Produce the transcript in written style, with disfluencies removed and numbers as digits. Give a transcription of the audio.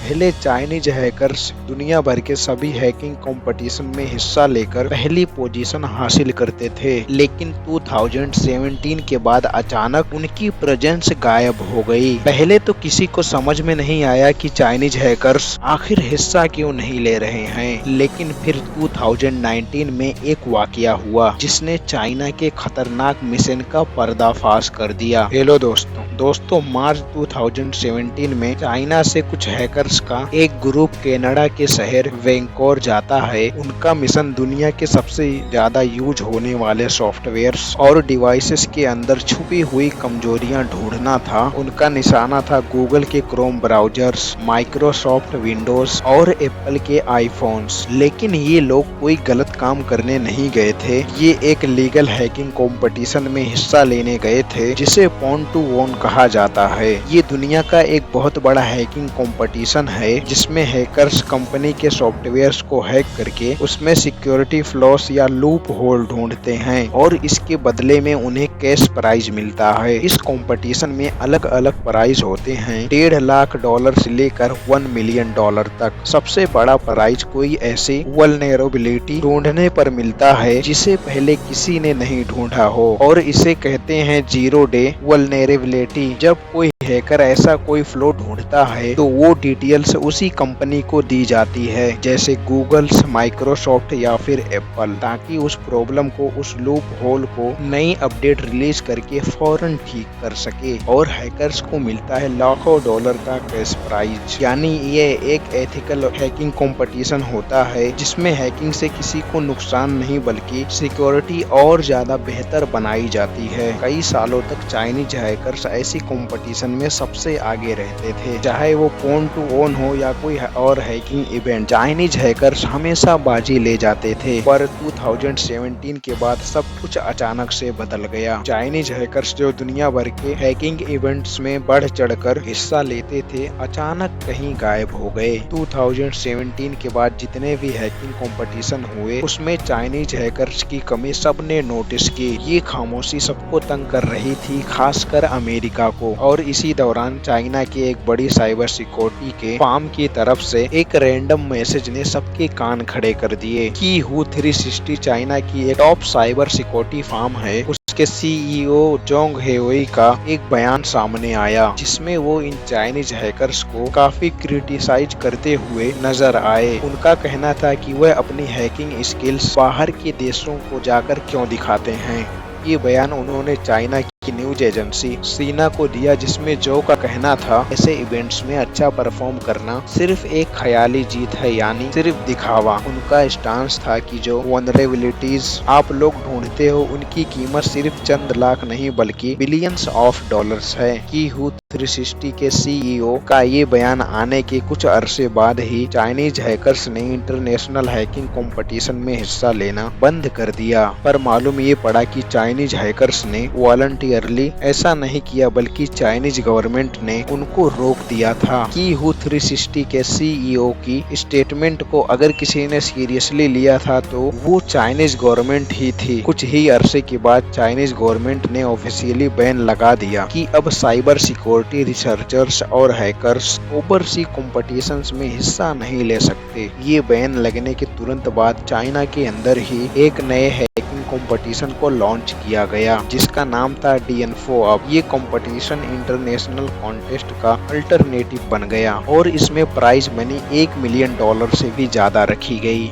पहले Chinese hackers दुनिया भर के सभी हैकिंग कंपटीशन में हिस्सा लेकर पहली पोजीशन हासिल करते थे, लेकिन 2017 के बाद अचानक उनकी प्रेजेंस गायब हो गई। पहले तो किसी को समझ में नहीं आया कि चाइनीज हैकर्स आखिर हिस्सा क्यों नहीं ले रहे हैं, लेकिन फिर 2019 में एक वाकया हुआ जिसने चाइना के खतरनाक मिशन का पर्दाफाश कर दिया। हेलो दोस्तों मार्च 2017 में चाइना से कुछ हैकर्स का एक ग्रुप कनाडा के शहर वैंकूवर जाता है। उनका मिशन दुनिया के सबसे ज्यादा यूज होने वाले सॉफ्टवेयर्स और डिवाइसेस के अंदर छुपी हुई कमजोरियां ढूंढना था। उनका निशाना था गूगल के क्रोम ब्राउजर्स, माइक्रोसॉफ्ट विंडोज और एप्पल के आईफोन्स। लेकिन ये लोग कोई गलत काम करने नहीं गए थे, ये एक लीगल हैकिंग कंपटीशन में हिस्सा लेने गए थे जिसे पॉन टू वॉन कहा जाता है। ये दुनिया का एक बहुत बड़ा हैकिंग कंपटीशन है जिसमें हैकर्स कंपनी के सॉफ्टवेयर्स को हैक करके उसमें सिक्योरिटी फ्लॉस या लूप होल ढूंढते हैं और इसके बदले में उन्हें कैश प्राइज मिलता है। इस कंपटीशन में अलग अलग प्राइज होते हैं, $1.5 लाख से लेकर $1 मिलियन तक। सबसे बड़ा प्राइज कोई ऐसी वल्नरेबिलिटी ढूंढने पर मिलता है जिसे पहले किसी ने नहीं ढूंढा हो और इसे कहते हैं 0 डे वल्नरेबिलिटी। जब कोई हैकर ऐसा कोई फ्लो ढूंढता है तो वो डिटेल्स उसी कंपनी को दी जाती है, जैसे गूगल, माइक्रोसॉफ्ट या फिर एप्पल, ताकि उस प्रॉब्लम को, उस लूप होल को नई अपडेट रिलीज करके फौरन ठीक कर सके। और हैकर्स को मिलता है लाखों डॉलर का कैश प्राइज। यानी ये एक एथिकल हैकिंग कंपटीशन होता है जिसमें हैकिंग से किसी को नुकसान नहीं बल्कि सिक्योरिटी और ज्यादा बेहतर बनाई जाती है। कई सालों तक चाइनीज हैकर्स ऐसी कंपटीशन में सबसे आगे रहते थे, चाहे वो पॉन टू ओन हो या कोई और हैकिंग इवेंट। चाइनीज हैकर्स हमेशा बाजी ले जाते थे, पर 2017 के बाद सब कुछ अचानक से बदल गया। चाइनीज हैकर्स जो दुनिया भर के हैकिंग इवेंट्स में बढ़ चढ़कर हिस्सा लेते थे, अचानक कहीं गायब हो गए। 2017 के बाद जितने भी हैकिंग कंपटीशन हुए उसमें चाइनीज हैकर्स की कमी सबने नोटिस की। ये खामोशी सबको तंग कर रही थी, खासकर अमेरिका को। और इसी दौरान चाइना के एक बड़ी साइबर सिक्योरिटी के फर्म की तरफ से एक रैंडम मैसेज ने सबके कान खड़े कर दिए। Qihoo 360 चाइना की एक टॉप साइबर सिक्योरिटी फर्म है, उसके सीईओ जोंग हेवेई का एक बयान सामने आया जिसमें वो इन चाइनीज हैकर्स को काफी क्रिटिसाइज करते हुए नजर आए। उनका कहना था कि वह अपनी हैकिंग स्किल्स बाहर के देशों को जाकर क्यों दिखाते हैं। ये बयान उन्होंने चाइना की न्यूज एजेंसी सीना को दिया, जिसमें जो का कहना था ऐसे इवेंट्स में अच्छा परफॉर्म करना सिर्फ एक ख्याली जीत है, यानी सिर्फ दिखावा। उनका स्टांस था कि जो वल्नरेबिलिटीज आप लोग ढूंढते हो उनकी कीमत सिर्फ चंद लाख नहीं बल्कि बिलियंस ऑफ डॉलर्स है। Qihoo 360 के सीईओ का ये बयान आने के कुछ अरसे बाद ही चाइनीज हैकर्स ने इंटरनेशनल हैकिंग कंपटीशन में हिस्सा लेना बंद कर दिया। पर मालूम ये पड़ा कि चाइनीज हैकर्स ने वॉलंटियरली ऐसा नहीं किया, बल्कि चाइनीज गवर्नमेंट ने उनको रोक दिया था। Qihoo 360 के सीईओ की स्टेटमेंट को अगर किसी ने सीरियसली लिया था तो वो चाइनीज गवर्नमेंट ही थी। कुछ ही अरसे के बाद चाइनीज गवर्नमेंट ने ऑफिशियली बैन लगा दिया कि अब साइबर सिक्योरिटी रिसर्चर्स और हैकर्स ओवरसी कॉम्पिटिशन्स में हिस्सा नहीं ले सकते। ये बैन लगने के तुरंत बाद चाइना के अंदर ही एक नए हैकिंग कंपटीशन को लॉन्च किया गया जिसका नाम था DNFO। अब ये कंपटीशन इंटरनेशनल कॉन्टेस्ट का अल्टरनेटिव बन गया और इसमें प्राइज मनी $1 मिलियन से भी ज्यादा रखी गई।